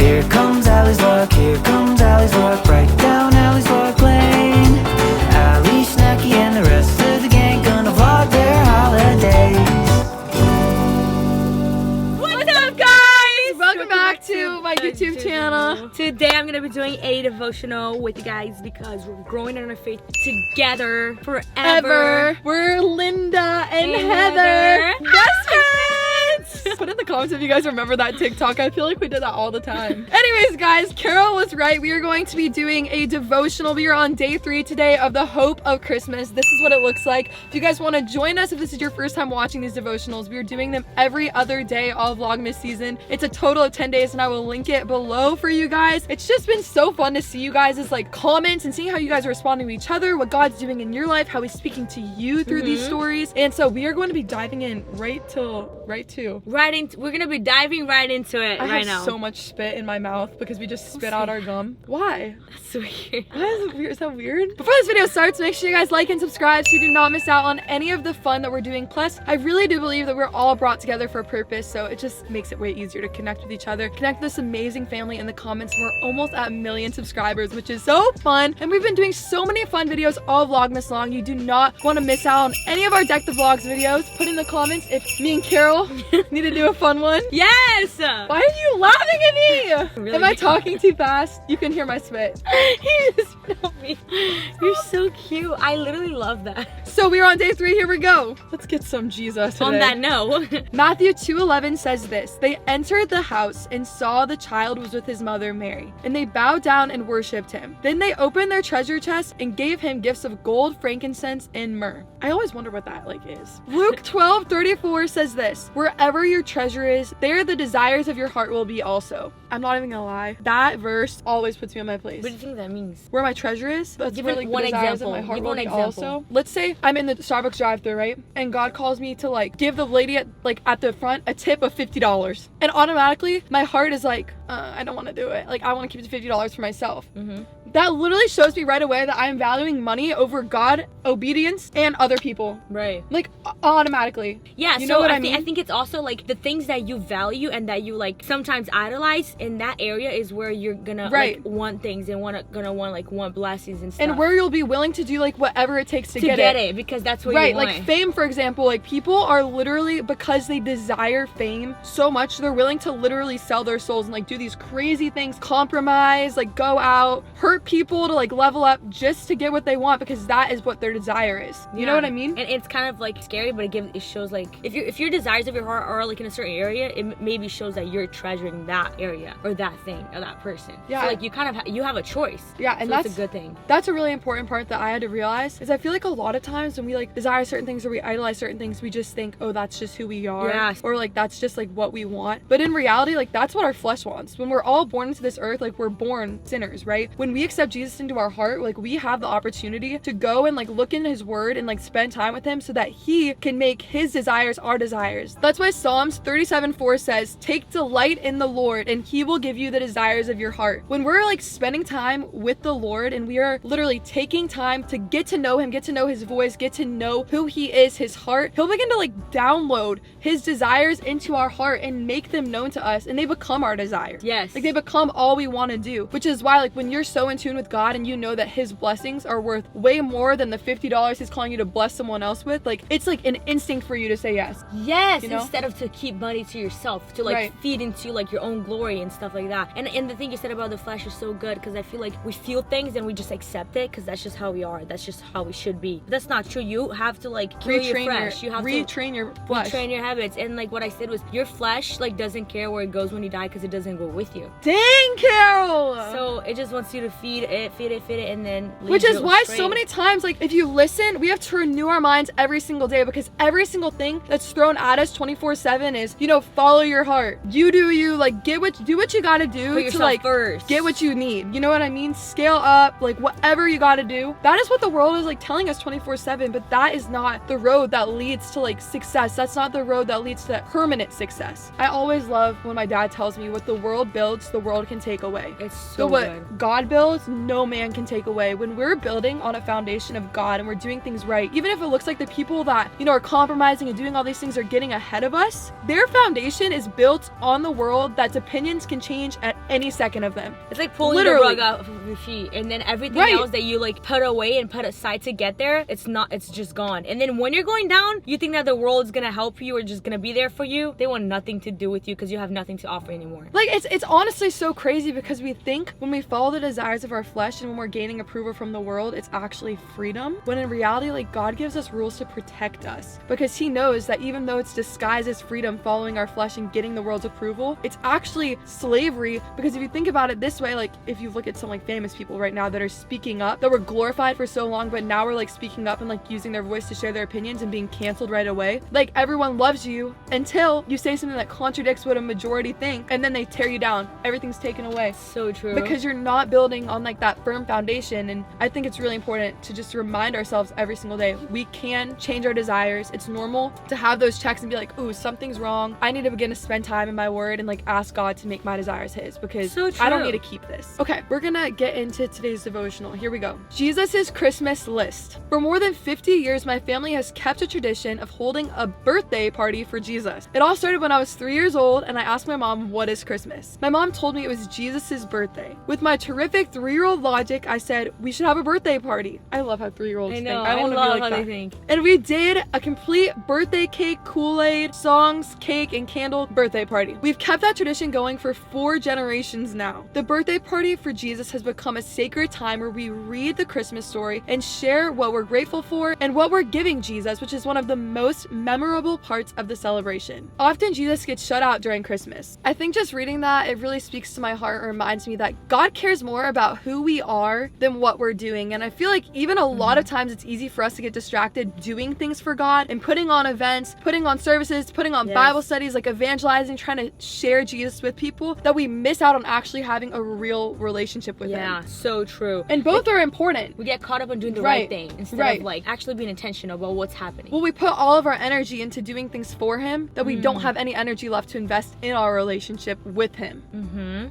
Here comes Allie's Vlog, here comes Allie's Vlog, right down Allie's Vlog lane. Allie, Snacky, and the rest of the gang gonna vlog their holidays. What's up, guys? Welcome back to my YouTube channel. Today I'm gonna be doing a devotional with you guys because we're growing in our faith together forever. We're Linda and Heather, best friends. Put in the comments if you guys remember that TikTok. I feel like we did that all the time. Anyways, guys, Carol was right. We are going to be doing a devotional. We are on day 3 today of the Hope of Christmas. This is what it looks like. If you guys want to join us, if this is your first time watching these devotionals, we are doing them every other day all Vlogmas season. It's a total of 10 days, and I will link it below for you guys. It's just been so fun to see you guys' like comments and seeing how you guys are responding to each other, what God's doing in your life, how he's speaking to you through these stories. And so we are going to be diving in We're gonna be diving right into it right now. I have so much spit in my mouth because we just spit out our gum. Why? That's so weird. Why is it weird? Is that weird? Before this video starts, make sure you guys like and subscribe so you do not miss out on any of the fun that we're doing. Plus, I really do believe that we're all brought together for a purpose, so it just makes it way easier to connect with each other, connect with this amazing family in the comments. We're almost at 1 million subscribers, which is so fun, and we've been doing so many fun videos all Vlogmas long. You do not want to miss out on any of our Deck the Vlogs videos. Put in the comments if me and Carol need to do a fun one. Yes! Why are you laughing at me? Really? Am I talking too fast? You can hear my spit. You just spit me. You're so cute. I literally love that. So we're on day 3. Here we go. Let's get some Jesus today. On that note. Matthew 2:11 says this: They entered the house and saw the child was with his mother Mary, and they bowed down and worshipped him. Then they opened their treasure chest and gave him gifts of gold, frankincense, and myrrh. I always wonder what that like is. Luke 12:34 says this: Wherever your treasure is, there the desires of your heart will be also. I'm not even gonna lie. That verse always puts me on my place. What do you think that means? Where my treasure is, that's Give where it like one the desires example. of my heart Give will one be example. also. Let's say I'm in the Starbucks drive-thru, right? And God calls me to like give the lady at the front a tip of $50. And automatically my heart is like, I don't want to do it. Like I want to keep the $50 for myself. That literally shows me right away that I'm valuing money over God, obedience, and other people. Right. Like automatically. Yeah, you so know what I mean? think it's also like the things that you value and that you like sometimes idolize in that area is where you're gonna like want things and gonna want blessings and stuff. And where you'll be willing to do like whatever it takes to get it. it because that's what right, you want. like fame, for example. Like people are literally, because they desire fame so much, they're willing to literally sell their souls and like do these crazy things, compromise, like go out, hurt people to like level up just to get what they want, because that is what their desire is. You know what I mean? And it's kind of like scary, but it shows like if your desires of your heart are like in a certain area, it maybe shows that you're treasuring that area or that thing or that person. Yeah. So like you kind of you have a choice. Yeah, and so that's a good thing. That's a really important part that I had to realize, is I feel like a lot of times when we like desire certain things or we idolize certain things, we just think, oh, that's just who we are. Yeah. Or like that's just like what we want. But in reality, like that's what our flesh wants. When we're all born into this earth, like we're born sinners, right? When we accept Jesus into our heart, like we have the opportunity to go and like look in his word and like spend time with him so that he can make his desires our desires. That's why Psalms 37:4 says, take delight in the Lord and he will give you the desires of your heart. When we're like spending time with the Lord and we are literally taking time to get to know him, get to know his voice, get to know who he is, his heart, he'll begin to like download his desires into our heart and make them known to us, and they become our desire. Yes. Like they become all we want to do, which is why like when you're so in tune with God and you know that his blessings are worth way more than the $50 he's calling you to bless someone else with, like it's like an instinct for you to say yes. Yes, you know? Instead of to keep money to yourself, to like feed into like your own glory and stuff like that. And the thing you said about the flesh is so good, because I feel like we feel things and we just accept it because that's just how we are. That's just how we should be. But that's not true. You have to like kill your flesh. You have retrain your flesh. Retrain your habits. And like what I said was, your flesh like doesn't care where it goes when you die because it doesn't go with you. Dang, Carol! So it just wants you to feed it, and then which is why so many times, like if you listen, we have to renew our minds every single day, because every single thing that's thrown at us 24/7 is, you know, follow your heart. You do you, like do what you gotta do to like first. Get what you need. You know what I mean? Scale up, like whatever you gotta do. That is what the world is like telling us 24/7, but that is not the road that leads to like success. That's not the road that leads to permanent success. I always love when my dad tells me, what the world builds, the world can take away. It's so what good. God builds, no man can take away. When we're building on a foundation of God and we're doing things right, even if it looks like the people that, you know, are compromising and doing all these things are getting ahead ahead of us, their foundation is built on the world that's opinions can change at any second of them. It's like pulling Literally. the rug out of your feet, and then everything Right. else that you like put away and put aside to get there, it's just gone. And then when you're going down, you think that the world's gonna help you or just gonna be there for you. They want nothing to do with you because you have nothing to offer anymore. Like, it's honestly so crazy because we think when we follow the desires of our flesh and when we're gaining approval from the world, it's actually freedom. When in reality, like, God gives us rules to protect us because he knows that even though it's disguised as freedom following our flesh and getting the world's approval, it's actually slavery. Because if you think about it this way, like, if you look at some like famous people right now that are speaking up, that were glorified for so long, but now we're like speaking up and like using their voice to share their opinions and being canceled right away. Like, everyone loves you until you say something that contradicts what a majority think, and then they tear you down. Everything's taken away. So true. Because you're not building on like that firm foundation. And I think it's really important to just remind ourselves every single day, we can change our desires. It's normal to have those checks and be like, ooh, something's wrong. I need to begin to spend time in my word and like ask God to make my desires his, because So I don't true. need to keep this. Okay, we're gonna get into today's devotional. Here we go. Jesus' Christmas list. For more than 50 years, my family has kept a tradition of holding a birthday party for Jesus. It all started when I was 3 years old and I asked my mom, what is Christmas? My mom told me it was Jesus' birthday. With my terrific 3-year-old logic, I said, we should have a birthday party. I love how 3-year-olds I think. know. I I want to be love like how that. they think. And we did a complete birthday cake, Kool-Aid, songs, cake, and candle birthday party. We've kept that tradition going for 4 generations now. The birthday party for Jesus has become a sacred time where we read the Christmas story and share what we're grateful for and what we're giving Jesus, which is one of the most memorable parts of the celebration. Often Jesus gets shut out during Christmas. I think just reading that, it really speaks to my heart and reminds me that God cares more about who we are than what we're doing. And I feel like even a lot of times it's easy for us to get distracted doing things for God and putting on events, putting on services, putting on Yes. Bible studies, like evangelizing, trying to share Jesus with people, that we miss out on actually having a real relationship with Yeah, him. so true. And both are important. We get caught up on doing the Right. right thing instead Right. of like actually being intentional about what's happening. Well, we put all of our energy into doing things for him that we don't have any energy left to invest in our relationship with him.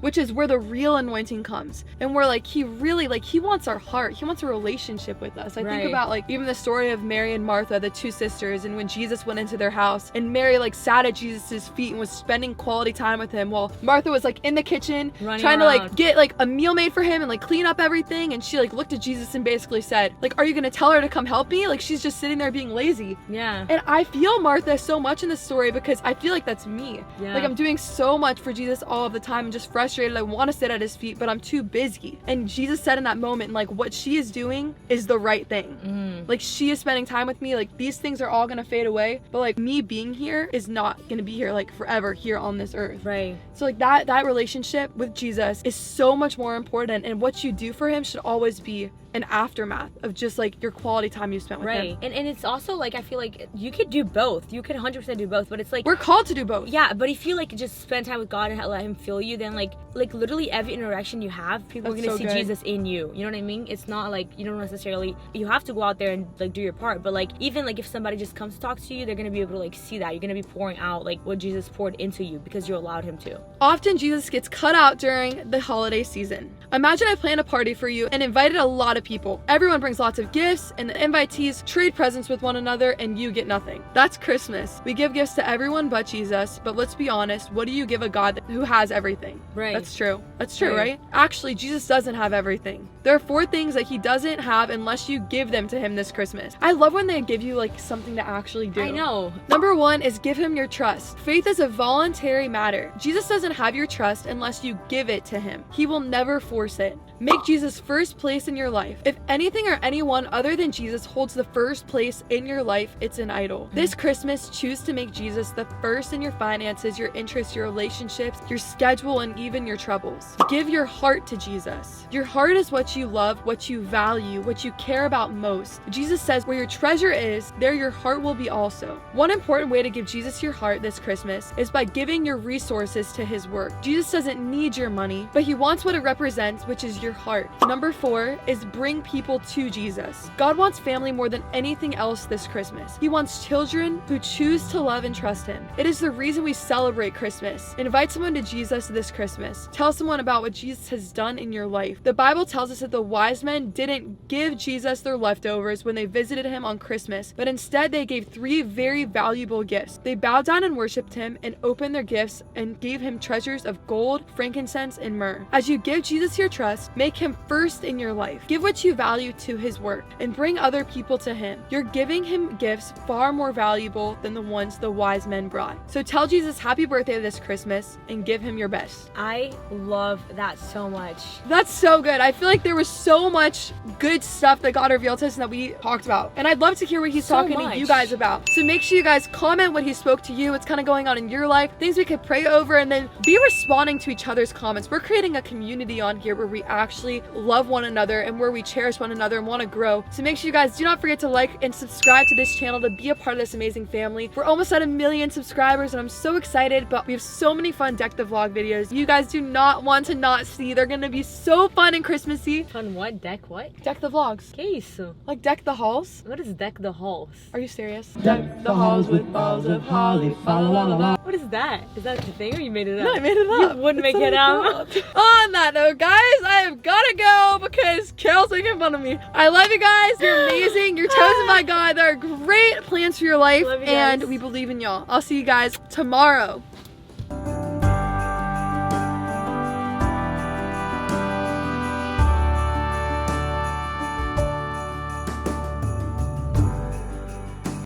Which is where the real anointing comes. And we're like, he really, like, he wants our heart. He wants a relationship with us. I think Right. about like even the story of Mary and Martha, the 2 sisters, and when Jesus went into their house and Mary like sat at Jesus's feet and was spending quality time with him while Martha was like in the kitchen Running trying to like around. get like a meal made for him and like clean up everything. And she like looked at Jesus and basically said, like, are you gonna tell her to come help me? Like, she's just sitting there being lazy. Yeah. And I feel Martha so much in this story because I feel like that's me. Yeah. Like, I'm doing so much for Jesus all of the time and just frustrated. I want to sit at his feet, but I'm too busy. And Jesus said in that moment, like, what she is doing is the right thing. Like, she is spending time with me. Like, these things are all gonna fade away, but like me being here is not gonna be here like forever here on this earth. Right. So like that relationship with Jesus is so much more important, and what you do for him should always be an aftermath of just like your quality time you spent with him. Right. And it's also like, I feel like you could do both. You could 100% do both, but it's like, We're called to do both. yeah, but if you like just spend time with God and let him fill you, then like literally every interaction you have, people That's are gonna so see good. Jesus in you. You know what I mean? It's not like you don't necessarily, you have to go out there and like do your part, but like even like if somebody just comes to talk to you, they're gonna be able to like see that. You're gonna be pouring out like what Jesus poured into you because you allowed him to. Often Jesus gets cut out during the holiday season. Imagine I planned a party for you and invited a lot of people. Everyone brings lots of gifts, and the invitees trade presents with one another, and you get nothing. That's Christmas. We give gifts to everyone but Jesus, but let's be honest, what do you give a God who has everything? Right. That's true. That's true, Right. right? Actually, Jesus doesn't have everything. There are 4 things that he doesn't have unless you give them to him this Christmas. I love when they give you like something to actually do. I know. Number 1 is give him your trust. Faith is a voluntary matter. Jesus doesn't have your trust unless you give it to him. He will never force it. Make Jesus first place in your life. If anything or anyone other than Jesus holds the first place in your life, it's an idol. This Christmas, choose to make Jesus the first in your finances, your interests, your relationships, your schedule, and even your troubles. Give your heart to Jesus. Your heart is what you love, what you value, what you care about most. Jesus says, where your treasure is, there your heart will be also. One important way to give Jesus your heart this Christmas is by giving your resources to his work. Jesus doesn't need your money, but he wants what it represents, which is your your heart. Number 4 is bring people to Jesus. God wants family more than anything else this Christmas. He wants children who choose to love and trust him. It is the reason we celebrate Christmas. Invite someone to Jesus this Christmas. Tell someone about what Jesus has done in your life. The Bible tells us that the wise men didn't give Jesus their leftovers when they visited him on Christmas, but instead they gave 3 very valuable gifts. They bowed down and worshiped him and opened their gifts and gave him treasures of gold, frankincense, and myrrh. As you give Jesus your trust, make him first in your life. Give what you value to his work and bring other people to him. You're giving him gifts far more valuable than the ones the wise men brought. So tell Jesus happy birthday this Christmas and give him your best. I love that so much. That's so good. I feel like there was so much good stuff that God revealed to us and that we talked about. And I'd love to hear what he's talking to you guys about. So make sure you guys comment what he spoke to you, what's kind of going on in your life, things we could pray over, and then be responding to each other's comments. We're creating a community on here where we actually love one another and where we cherish one another and want to grow. So make sure you guys do not forget to like and subscribe to this channel to be a part of this amazing family. We're almost at 1 million subscribers and I'm so excited, but we have so many fun Deck the Vlog videos you guys do not want to not see. They're gonna be so fun and Christmassy. Fun what? Deck what? Deck the vlogs. Case. Like deck the halls. What is deck the halls? Are you serious? Deck the halls with balls of holly, fa la la la. What is that? Is that the thing or you made it up? No, I made it up. You wouldn't make it up. On that note, guys, I have gotta go because Carol's making fun of me. I love you guys. You're amazing. You're chosen by God. There are great plans for your life, Love you and guys. we believe in y'all. I'll see you guys tomorrow.